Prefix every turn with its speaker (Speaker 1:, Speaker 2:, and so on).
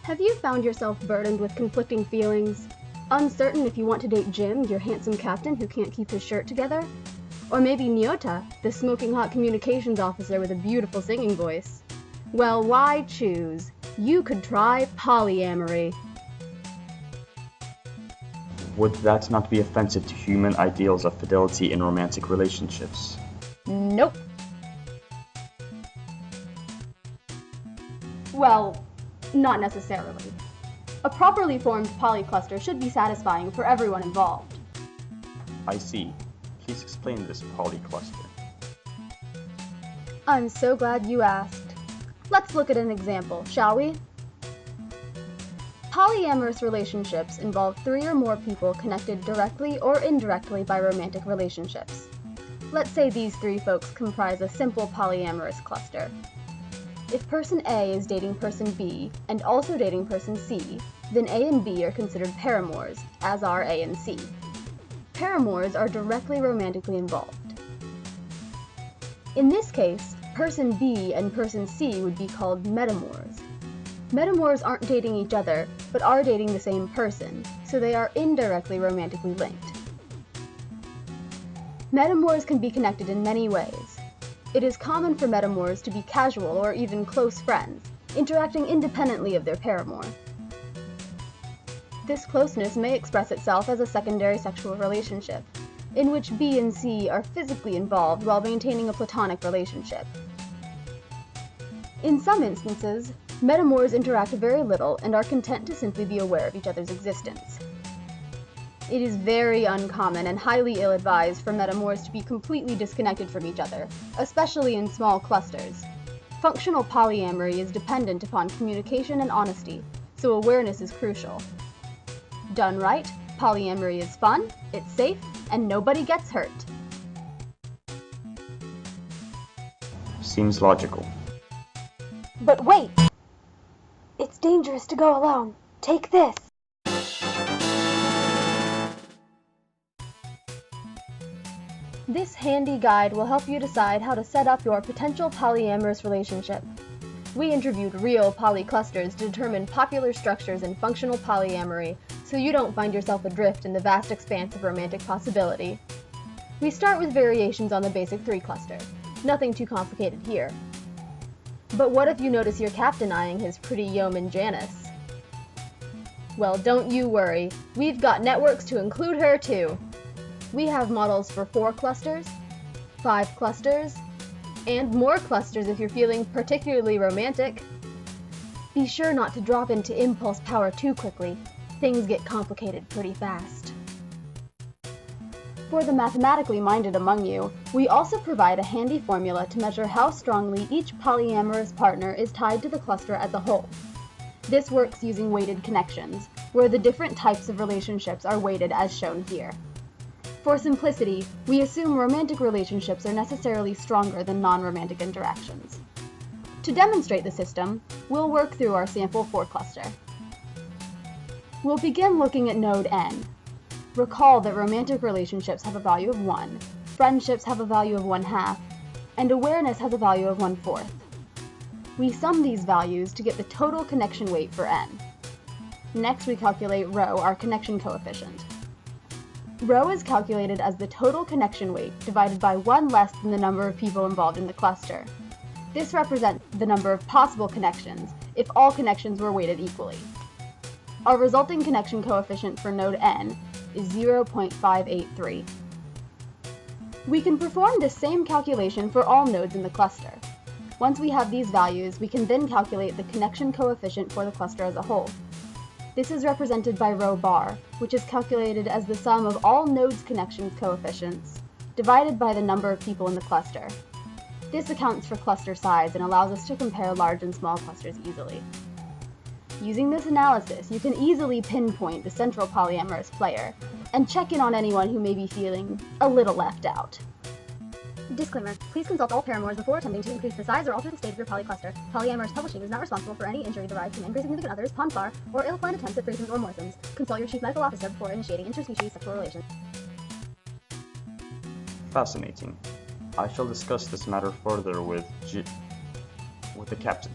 Speaker 1: Have you found yourself burdened with conflicting feelings? Uncertain if you want to date Jim, your handsome captain who can't keep his shirt together? Or maybe Nyota, the smoking hot communications officer with a beautiful singing voice? Well, why choose? You could try polyamory.
Speaker 2: Would that not be offensive to human ideals of fidelity in romantic relationships?
Speaker 1: Nope. Well, not necessarily. A properly formed polycluster should be satisfying for everyone involved.
Speaker 2: I see. Please explain this polycluster.
Speaker 1: I'm so glad you asked. Let's look at an example, shall we? Polyamorous relationships involve 3 or more people connected directly or indirectly by romantic relationships. Let's say these 3 folks comprise a simple polyamorous cluster. If person A is dating person B and also dating person C, then A and B are considered paramours, as are A and C. Paramours are directly romantically involved. In this case, person B and person C would be called metamours. Metamours aren't dating each other, but are dating the same person, so they are indirectly romantically linked. Metamours can be connected in many ways. It is common for metamours to be casual or even close friends, interacting independently of their paramour. This closeness may express itself as a secondary sexual relationship, in which B and C are physically involved while maintaining a platonic relationship. In some instances, metamours interact very little and are content to simply be aware of each other's existence. It is very uncommon and highly ill-advised for metamours to be completely disconnected from each other, especially in small clusters. Functional polyamory is dependent upon communication and honesty, so awareness is crucial. Done right, polyamory is fun, it's safe, and nobody gets hurt.
Speaker 2: Seems logical.
Speaker 1: But wait! It's dangerous to go alone. Take this! This handy guide will help you decide how to set up your potential polyamorous relationship. We interviewed real polyclusters to determine popular structures in functional polyamory, so you don't find yourself adrift in the vast expanse of romantic possibility. We start with variations on the basic 3 cluster. Nothing too complicated here. But what if you notice your captain eyeing his pretty yeoman Janice? Well, don't you worry. We've got networks to include her too. We have models for 4 clusters, 5 clusters, and more clusters if you're feeling particularly romantic. Be sure not to drop into impulse power too quickly. Things get complicated pretty fast. For the mathematically minded among you, we also provide a handy formula to measure how strongly each polyamorous partner is tied to the cluster as a whole. This works using weighted connections, where the different types of relationships are weighted as shown here. For simplicity, we assume romantic relationships are necessarily stronger than non-romantic interactions. To demonstrate the system, we'll work through our sample 4 cluster. We'll begin looking at node N. Recall that romantic relationships have a value of 1, friendships have a value of 1/2, and awareness has a value of 1/4. We sum these values to get the total connection weight for N. Next, we calculate ρ, our connection coefficient. Rho is calculated as the total connection weight divided by 1 less than the number of people involved in the cluster. This represents the number of possible connections if all connections were weighted equally. Our resulting connection coefficient for node N is 0.583. We can perform this same calculation for all nodes in the cluster. Once we have these values, we can then calculate the connection coefficient for the cluster as a whole. This is represented by rho bar, which is calculated as the sum of all nodes' connection coefficients, divided by the number of people in the cluster. This accounts for cluster size and allows us to compare large and small clusters easily. Using this analysis, you can easily pinpoint the central polyamorous player, and check in on anyone who may be feeling a little left out.
Speaker 3: Disclaimer. Please consult all paramours before attempting to increase the size or alter the state of your polycluster. Polyamorous publishing is not responsible for any injury derived from angry significant others, ponfar, or ill-planned attempts at threesomes or moresomes. Consult your chief medical officer before initiating interspecies sexual relations.
Speaker 2: Fascinating. I shall discuss this matter further with the captain.